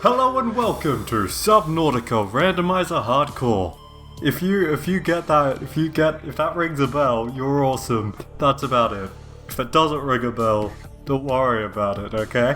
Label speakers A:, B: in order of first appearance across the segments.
A: Hello and welcome to Subnautica Randomiser Hardcore. If that rings a bell, you're awesome. That's about it. If it doesn't ring a bell, don't worry about it, okay?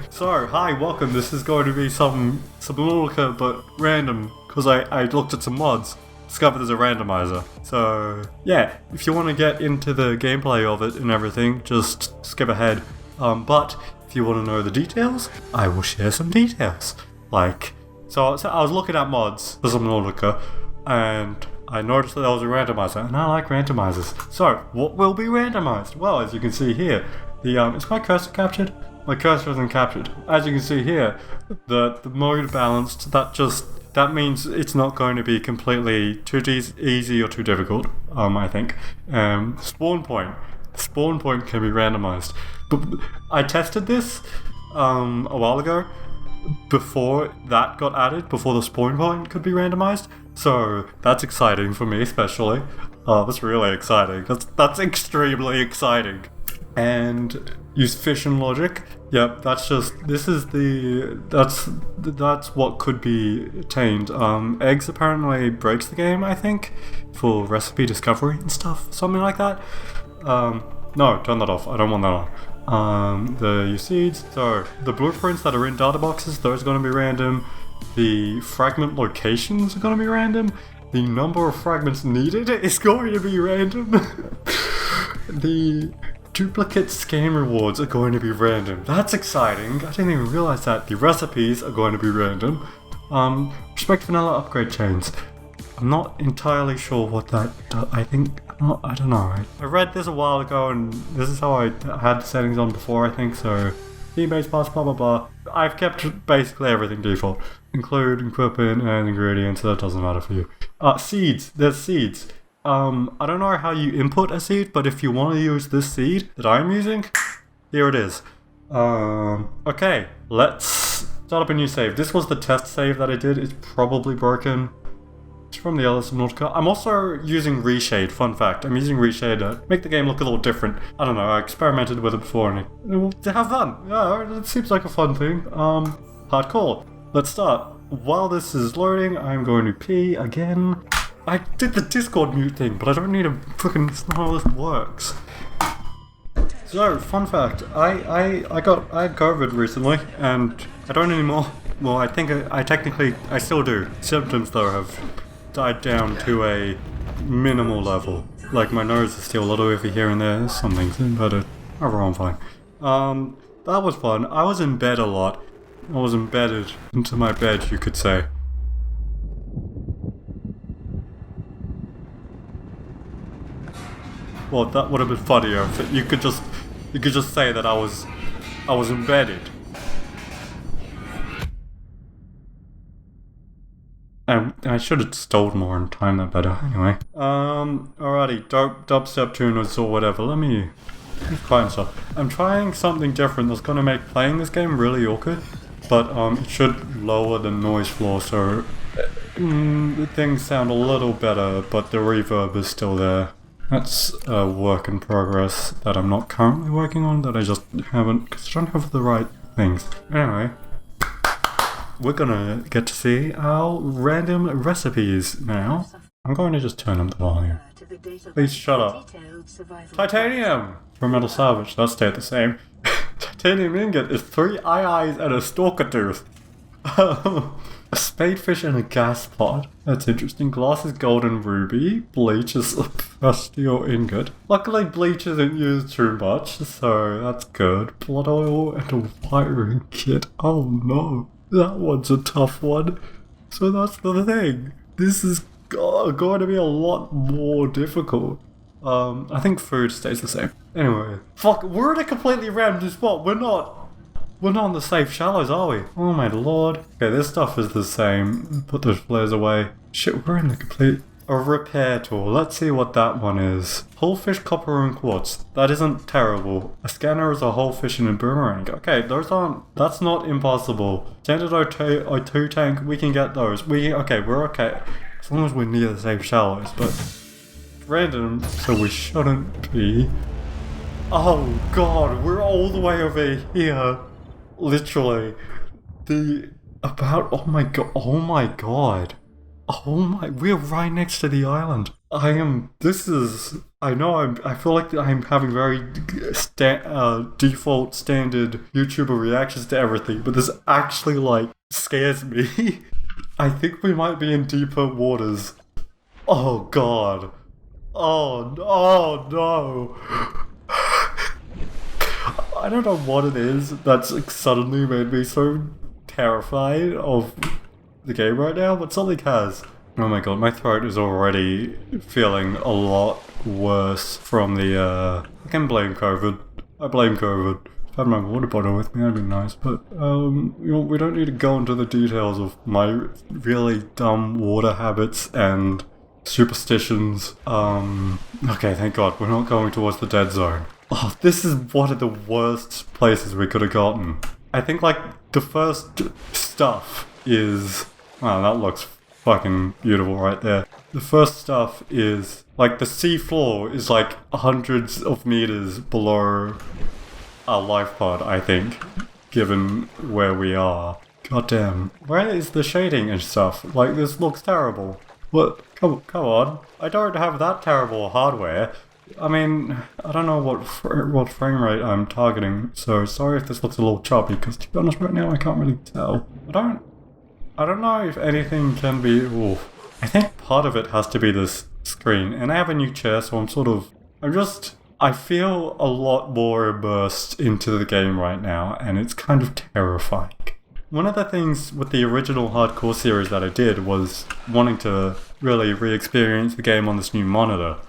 A: So, hi, welcome. This is going to be some Subnautica, but random, because I looked at some mods, discovered there's a randomizer. So, yeah, if you want to get into the gameplay of it and everything, just skip ahead. But if you want to know the details, I will share some details. So I was looking at mods for Subnautica, and I noticed that there was a randomizer, and I like randomizers. So, what will be randomized? Well, as you can see here, is my cursor captured? My cursor isn't captured. As you can see here, the mode balanced, that means it's not going to be completely too easy or too difficult, I think. Spawn point can be randomized. But I tested this a while ago, before that got added, before the spawn point could be randomized. So that's exciting for me, especially. That's really exciting. That's extremely exciting. And use fission logic. Yep, that's what could be attained. Eggs apparently breaks the game, I think, for recipe discovery and stuff, something like that. No, turn that off. I don't want that on. The seeds, so the blueprints that are in data boxes, those are going to be random. The fragment locations are going to be random. The number of fragments needed is going to be random. The duplicate scan rewards are going to be random. That's exciting. I didn't even realize that. The recipes are going to be random. Respect vanilla upgrade chains. I'm not entirely sure what that does. I don't know. I read this a while ago, and this is how I had the settings on before, I think, so theme-based pass, blah blah blah. I've kept basically everything default, include equipment and ingredients, so that doesn't matter for you. Seeds. There's seeds. I don't know how you input a seed, but if you want to use this seed that I'm using, here it is. Okay, let's start up a new save. This was the test save that I did. It's probably broken. From the other Subnautica. I'm also using Reshade, fun fact. I'm using Reshade to make the game look a little different. I don't know, I experimented with it before and to have fun. Yeah, it seems like a fun thing. Hardcore. Let's start. While this is loading, I'm going to pee again. I did the Discord mute thing, but I don't need a freaking, it's not how this works. So, fun fact, I had COVID recently, and I don't anymore. Well, I think I still do. Symptoms though have died down to a minimal level. Like, my nose is still a little iffy here and there, something, but overall I'm fine. That was fun. I was in bed a lot. I was embedded into my bed, you could say. Well, that would have been funnier if you could just say that I was embedded. I should have stalled more and timed that better. Anyway. Alrighty. Dubstep tuners or whatever. Let me quiet stuff. I'm trying something different that's going to make playing this game really awkward. But it should lower the noise floor so things sound a little better, but the reverb is still there. That's a work in progress that I'm not currently working on, that I just haven't, because I don't have the right things. Anyway. We're gonna get to see our random recipes now. I'm going to just turn up the volume. Please shut up. Titanium! For metal salvage, that stayed the same. Titanium ingot is 3 eyes and a stalker tooth. A spadefish and a gas pod. That's interesting. Glass is gold and ruby. Bleach is a steel ingot. Luckily bleach isn't used too much, so that's good. Blood oil and a wiring kit. Oh no. That one's a tough one. So that's the thing. This is going to be a lot more difficult. I think food stays the same. Anyway. Fuck, we're in a completely random spot. We're not in the safe shallows, are we? Oh my lord. Okay, this stuff is the same. Put those flares away. Shit, we're in the complete... A repair tool. Let's see what that one is. Whole fish, copper, and quartz. That isn't terrible. A scanner is a whole fish and a boomerang. Okay, that's not impossible. Standard O2 tank, we can get those. We're okay. As long as we're near the safe shallows, but random, so we shouldn't be. Oh god, we're all the way over here. Literally. Oh my god, we're right next to the island. I feel like I'm having very default standard YouTuber reactions to everything, but this actually, like, scares me. I think we might be in deeper waters. Oh god. Oh no. I don't know what it is that's, like, suddenly made me so terrified of the game right now, but something has. Oh my god, my throat is already feeling a lot worse from the, I can blame COVID. I blame COVID. If I had my water bottle with me, that'd be nice, but, we don't need to go into the details of my really dumb water habits and superstitions. Okay, thank god, we're not going towards the dead zone. Oh, this is one of the worst places we could have gotten. I think, like, the first stuff is... Wow, that looks fucking beautiful right there. The first stuff is... Like, the sea floor is, like, hundreds of meters below our life pod, I think, given where we are. Goddamn. Where is the shading and stuff? Like, this looks terrible. What? Come on. I don't have that terrible hardware. I mean, I don't know what frame rate I'm targeting, so sorry if this looks a little choppy, because to be honest right now I can't really tell. I don't know if anything can be... Ooh. I think part of it has to be this screen, and I have a new chair, so I feel a lot more immersed into the game right now, and it's kind of terrifying. One of the things with the original hardcore series that I did was wanting to really re-experience the game on this new monitor,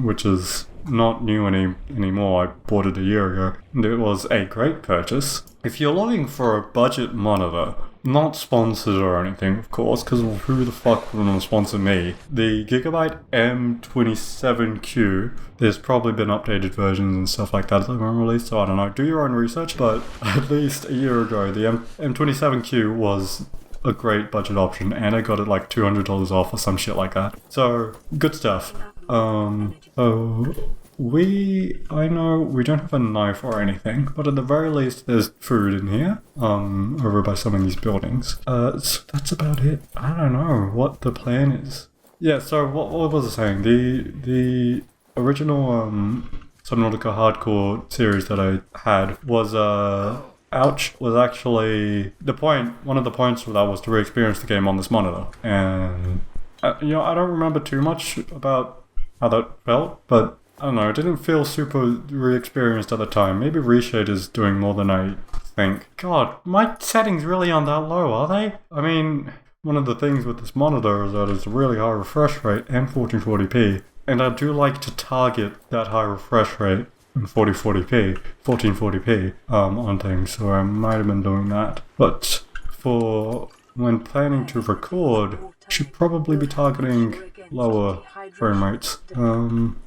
A: which is not new anymore. I bought it a year ago, and it was a great purchase. If you're looking for a budget monitor, not sponsored or anything, of course, because who the fuck would want to sponsor me? The Gigabyte M27Q, there's probably been updated versions and stuff like that that have been released, so I don't know, do your own research, but at least a year ago, the M27Q was a great budget option, and I got it like $200 off or some shit like that. So, good stuff. I know we don't have a knife or anything, but at the very least there's food in here, over by some of these buildings. So that's about it. I don't know what the plan is. Yeah, so what was I saying? The original, Subnautica hardcore series that I had was, was actually one of the points of that was to re-experience the game on this monitor. And, I don't remember too much about how that felt, but I don't know, it didn't feel super re-experienced at the time. Maybe Reshade is doing more than I think. God, my settings really aren't that low, are they? I mean, one of the things with this monitor is that it's a really high refresh rate and 1440p. And I do like to target that high refresh rate in 1440p on things, so I might have been doing that. But for when planning to record, I should probably be targeting lower frame rates. I'm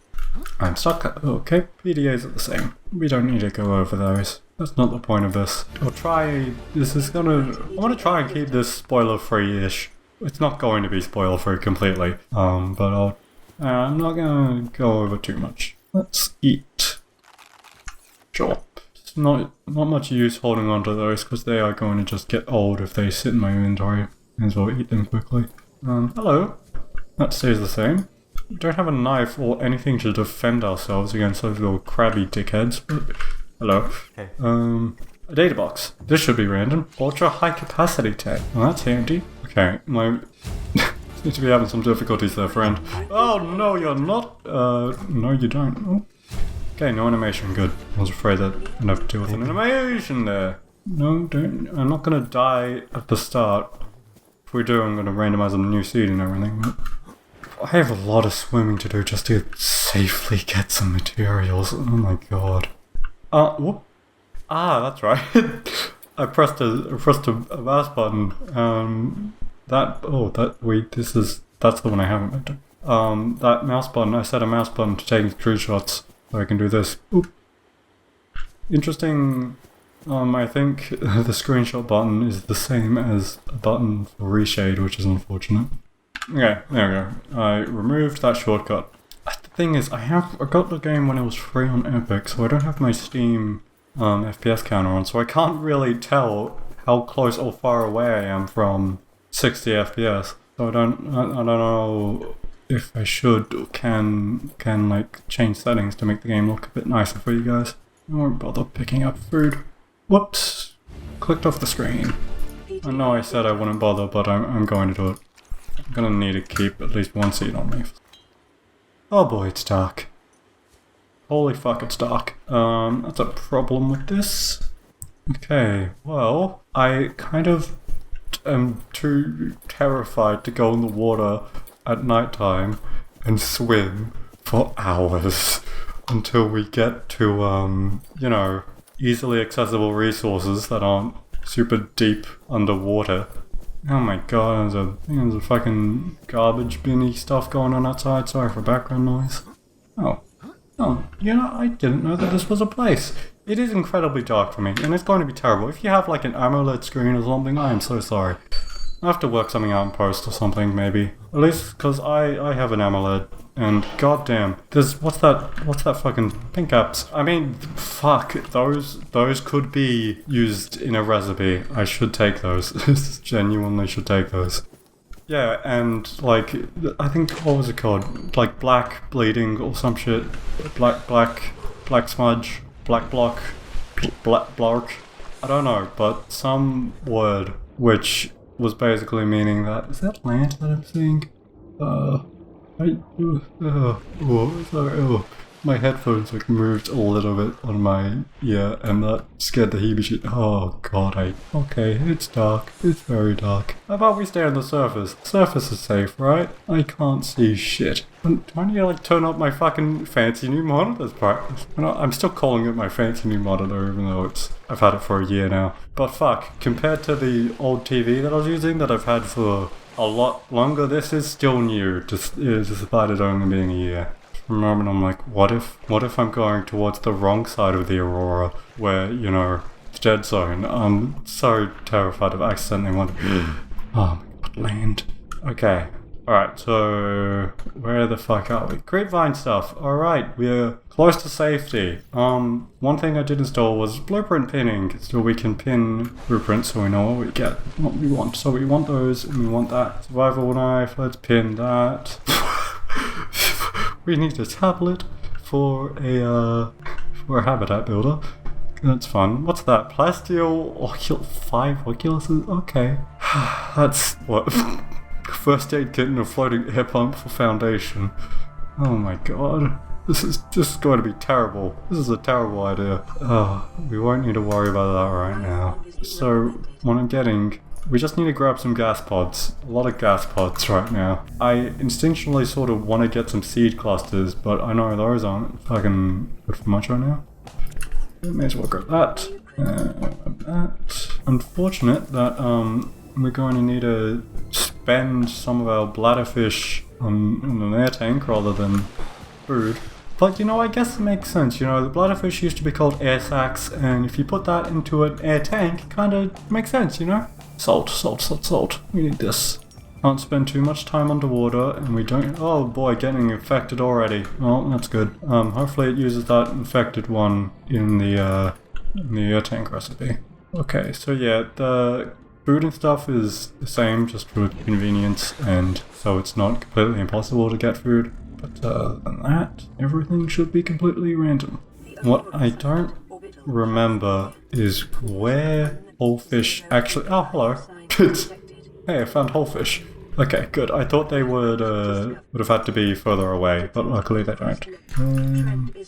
A: stuck. Okay, PDAs are the same. We don't need to go over those. That's not the point of this. I want to try and keep this spoiler-free-ish. It's not going to be spoiler-free completely. But I'm not gonna go over too much. Let's eat. Sure. It's not much use holding on to those, because they are going to just get old if they sit in my inventory. May as well eat them quickly. Hello. That stays the same. We don't have a knife or anything to defend ourselves against those little crabby dickheads. Hello.
B: Okay.
A: A data box. This should be random. Ultra high capacity tech. Well, that's handy. Okay, seem to be having some difficulties there, friend. Oh, no, you're not. No, you don't. Oh. Okay, no animation. Good. I was afraid that I'd have to deal with an animation there. No, don't. I'm not gonna die at the start. If we do, I'm gonna randomize on the new seed and everything. But I have a lot of swimming to do just to safely get some materials. Oh my god. Whoop. That's right. I pressed a mouse button. That's the one I haven't looked at. That mouse button, I set a mouse button to take screenshots so I can do this. Oop. Interesting. I think the screenshot button is the same as a button for Reshade, which is unfortunate. Okay, there we go. I removed that shortcut. The thing is, I got the game when it was free on Epic, so I don't have my Steam FPS counter on, so I can't really tell how close or far away I am from 60 FPS. So I don't know if I should or can like change settings to make the game look a bit nicer for you guys. I won't bother picking up food. Whoops! Clicked off the screen. I know I said I wouldn't bother, but I'm going to do it. I'm gonna need to keep at least one seat on me. Oh boy, it's dark. Holy fuck, it's dark. That's a problem with this. Okay, well, I kind of am too terrified to go in the water at nighttime and swim for hours until we get to, you know, easily accessible resources that aren't super deep underwater. Oh my god, there's a fucking garbage binny stuff going on outside. Sorry for background noise. Oh, you know, I didn't know that this was a place. It is incredibly dark for me, and it's going to be terrible. If you have like an AMOLED screen or something, I am so sorry. I have to work something out in post or something, maybe. At least because I have an AMOLED, and goddamn, what's that fucking pink apps? I mean, fuck, those could be used in a recipe. I should take those. Genuinely should take those. Yeah, and like, I think, what was it called? Like black bleeding or some shit. Black smudge, black block, black blark. I don't know, but some word which was basically meaning that, is that land that I'm seeing? Sorry, my headphones like moved a little bit on my ear and that scared the heebie shit. Oh god, okay, it's dark. It's very dark. How about we stay on the surface? The surface is safe, right? I can't see shit. I'm trying to like turn up my fucking fancy new monitor's practice. I'm still calling it my fancy new monitor even though I've had it for a year now. But fuck, compared to the old TV that I was using that I've had for a lot longer, this is still new, despite it only being a year. For a moment I'm like, what if I'm going towards the wrong side of the Aurora, where, you know, it's dead zone? I'm so terrified of accidentally wandering. Oh my god, land. Okay. Alright, so where the fuck are we? Grapevine stuff. Alright, we're close to safety. One thing I did install was blueprint pinning, so we can pin blueprints so we know what we want. So we want those, and we want that. Survival knife, let's pin that. We need a tablet for a habitat builder. That's fun. What's that? Plasteel 5 Oculuses? Okay. That's what? First aid kit and a floating air pump for foundation. Oh my god. This is going to be terrible. This is a terrible idea. We won't need to worry about that right now. So, what I'm getting, we just need to grab some gas pods. A lot of gas pods right now. I instinctually sort of want to get some seed clusters, but I know those aren't fucking good for much right now. May as well grab that. That. Unfortunate that we're going to need to spend some of our bladderfish on an air tank rather than food. But you know, I guess it makes sense. You know, the bladderfish used to be called air sacs, and if you put that into an air tank, it kind of makes sense, you know? Salt. We need this. Can't spend too much time underwater, and we don't. Oh boy, getting infected already. Well, that's good. Hopefully it uses that infected one in the air tank recipe. Okay, so yeah, the food and stuff is the same, just for convenience, and so it's not completely impossible to get food. But other than that, everything should be completely random. What I don't remember is where whole fish actually. Oh, hello. Hey, I found whole fish. Okay, good. I thought they would have had to be further away, but luckily they don't.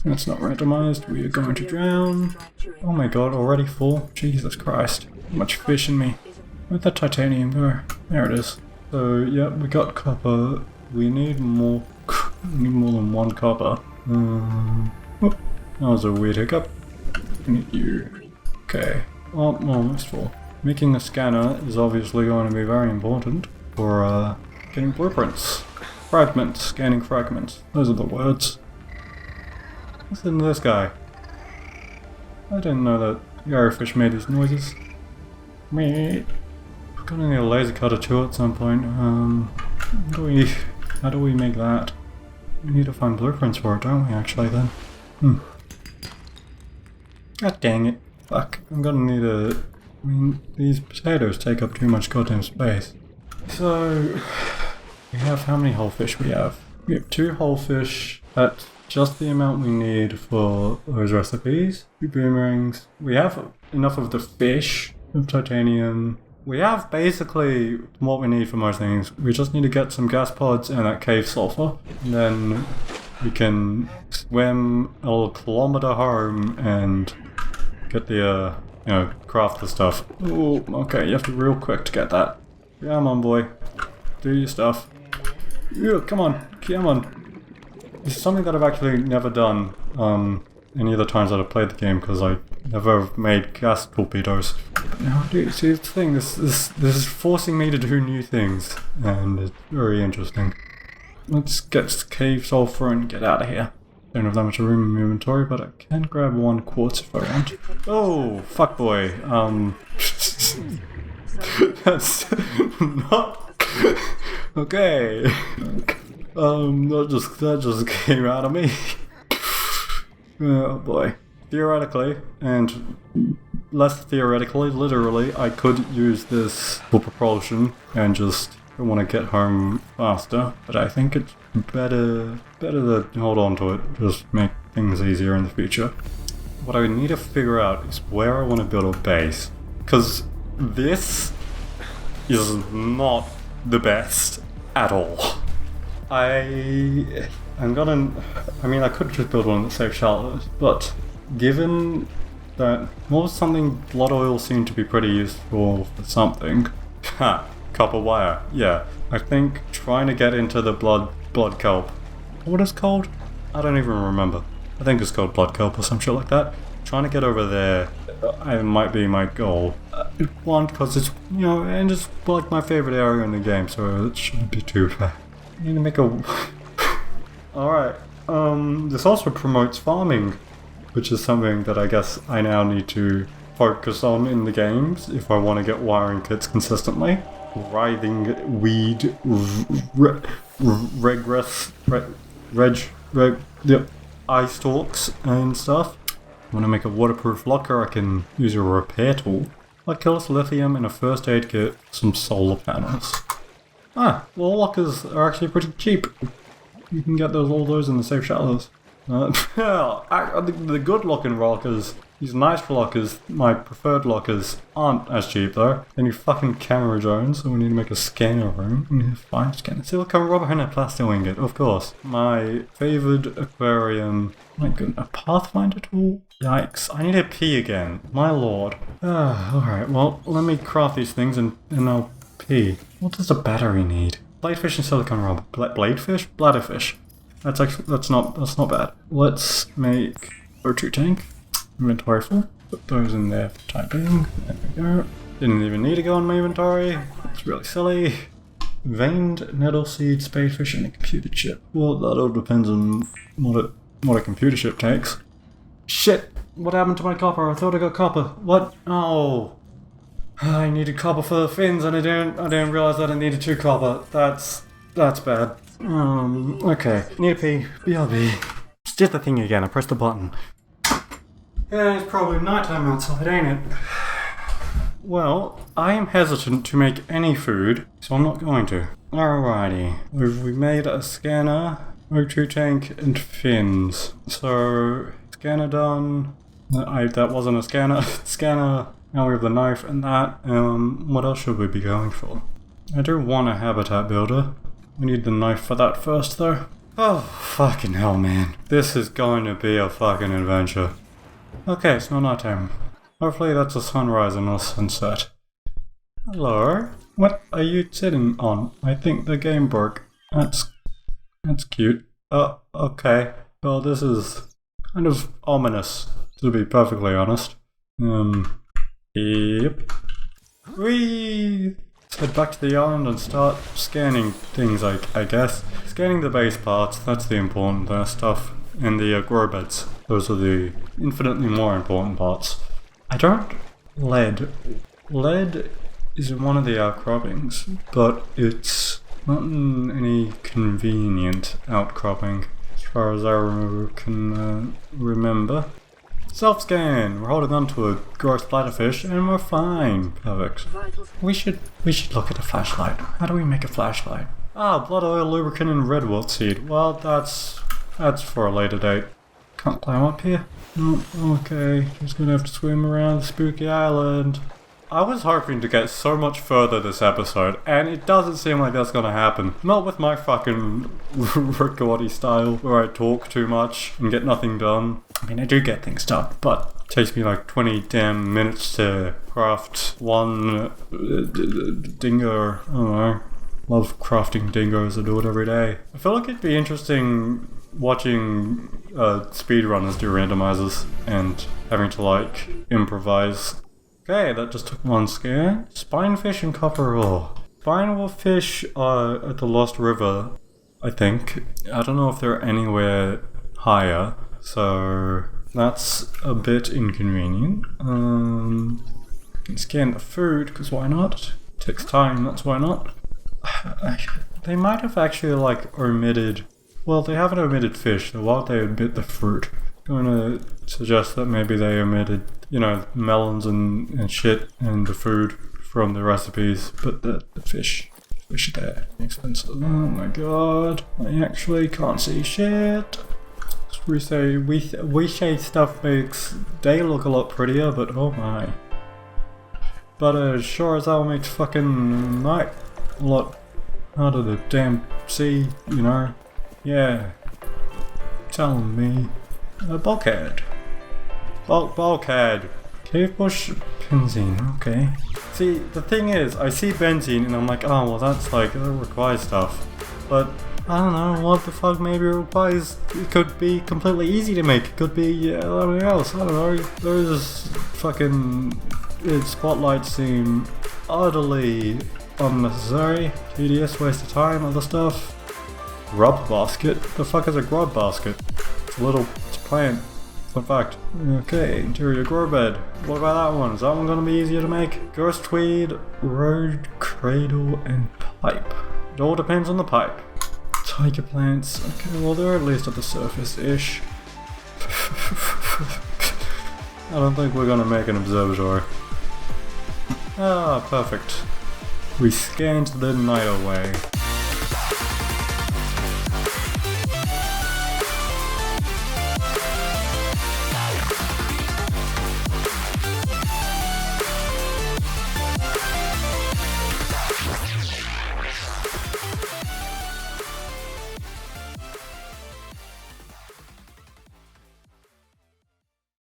A: That's not randomized. We are going to drown. Oh my god, already full? Jesus Christ. How much fish in me. Where'd that titanium go? There it is. So, yeah, we got copper. We need more. We need more than one copper. Whoop. That was a weird hiccup. We need you. Okay. Oh, almost full. Making a scanner is obviously going to be very important for getting blueprints. Fragments. Scanning fragments. Those are the words. What's in this guy? I didn't know that the arrowfish made these noises. Me. Gonna need a laser cutter too at some point. How do we make that? We need to find blueprints for it, don't we, actually, then? God dang it. Fuck. I'm gonna need I mean, these potatoes take up too much goddamn space. So, we have how many whole fish we have? We have 2 whole fish. That's just the amount we need for those recipes. 2 boomerangs. We have enough of the fish, of titanium. We have basically what we need for most things. We just need to get some gas pods and that cave sulfur. And then we can swim a little kilometer home and get the, craft the stuff. Oh, okay, you have to be real quick to get that. Come on, boy. Do your stuff. Yeah, come on. This is something that I've actually never done any of the times that I've played the game, because I never made gas torpedoes. But now, dude, see, the thing, this is forcing me to do new things, and it's very interesting. Let's get cave sulfur and get out of here. Don't have that much room in my inventory, but I can grab 1 quartz if I want. Oh, fuck boy. That's not okay. That just came out of me. Oh boy. Theoretically, and less theoretically, literally, I could use this for propulsion and just want to get home faster. But I think it's better to hold on to it, just make things easier in the future. What I need to figure out is where I want to build a base, because this is not the best at all. I could just build one that saves shallows, but given that something blood oil seemed to be pretty useful for something. Copper wire, yeah. I think trying to get into the blood kelp. What is it called? I don't even remember. I think it's called blood kelp or some shit like that. Trying to get over there might be my goal. One, because it's, and it's like my favorite area in the game, so it shouldn't be too bad. I need to make a... Alright, this also promotes farming, which is something that I guess I now need to focus on in the games if I want to get wiring kits consistently. Writhing weed, eye stalks and stuff. I want to make a waterproof locker. I can use a repair tool. Like kills lithium and a first aid kit, some solar panels. Well, lockers are actually pretty cheap. You can get all those in the safe shallows. The good looking lockers, these nice lockers, my preferred lockers, aren't as cheap though. They need fucking camera zones, so we need to make a scanner room. We need to find a scanner. Silicone rubber and a plastic ingot, of course. My favoured aquarium. My goodness, a pathfinder tool? Yikes, I need to pee again. My lord. Alright, well, let me craft these things and I'll pee. What does a battery need? Bladefish and silicone rubber. Bladefish? Bladderfish. That's not bad. Let's make O2 tank. Inventory full. Put those in there for the time being. There we go. Didn't even need to go in my inventory. It's really silly. Veined nettle seed, spadefish, and a computer chip. Well, that all depends on what a computer chip takes. Shit! What happened to my copper? I thought I got copper. What? Oh. I needed copper for the fins, and I didn't realize that I needed 2 copper. That's bad. Okay. Need to pee. BRB. It's just the thing again. I pressed the button. Yeah, it's probably nighttime outside, ain't it? Well, I am hesitant to make any food, so I'm not going to. Alrighty. We've made a scanner, O2 tank, and fins. So, scanner done. That wasn't a scanner. Scanner. Now we have the knife and that. What else should we be going for? I do want a habitat builder. We need the knife for that first, though. Oh, fucking hell, man. This is going to be a fucking adventure. Okay, it's not nighttime. Hopefully that's a sunrise and not a sunset. Hello? What are you sitting on? I think the game broke. That's cute. Okay. Well, this is kind of ominous, to be perfectly honest. Yep. Let's head back to the island and start scanning things, I guess. Scanning the base parts, that's the important stuff. And the grow beds. Those are the infinitely more important parts. Lead is one of the outcroppings, but it's not any convenient outcropping, as far as I can remember. Self-scan. We're holding on to a gross bladderfish and we're fine. Perfect. We should look at a flashlight. How do we make a flashlight? Blood oil, lubricant, and redwood seed. Well, that's for a later date. Can't climb up here? No, okay. Just gonna have to swim around the spooky island. I was hoping to get so much further this episode, and it doesn't seem like that's gonna happen. Not with my fucking recordy style, where I talk too much and get nothing done. I mean, I do get things done, but it takes me like 20 damn minutes to craft one dingo. I don't know. Love crafting dingoes. I do it every day. I feel like it'd be interesting watching speedrunners do randomizers and having to like improvise. Okay, that just took one scan. Spinefish and copper ore. Spinefish are at the Lost River, I think. I don't know if they're anywhere higher, so that's a bit inconvenient. Can scan the food, because why not? Takes time, that's why not. They might have actually like omitted... Well, they haven't omitted fish, so why would they omit the fruit? I'm gonna suggest that maybe they omitted, you know, melons and shit and the food from the recipes, but the fish are there. Expensive. Oh my god, I actually can't see shit. We say stuff makes day look a lot prettier, but oh my. But sure as hell makes fucking night a lot harder to damn see, you know. Yeah. Telling me. Bulkhead. Bulkhead. Cave bush benzene, okay. See, the thing is, I see benzene and I'm like, oh, well that's like, that requires stuff. But, I don't know, what the fuck maybe it requires, it could be completely easy to make, it could be something else, I don't know. Those fucking spotlights seem utterly unnecessary, tedious, waste of time, other stuff. Grub basket? The fuck is a grub basket? It's a plant. Fun fact. Okay, interior grow bed. What about that one? Is that one gonna be easier to make? Ghost tweed, road, cradle, and pipe. It all depends on the pipe. Tiger plants. Okay, well they're at least at the surface-ish. I don't think we're gonna make an observatory. Perfect. We scanned the night away.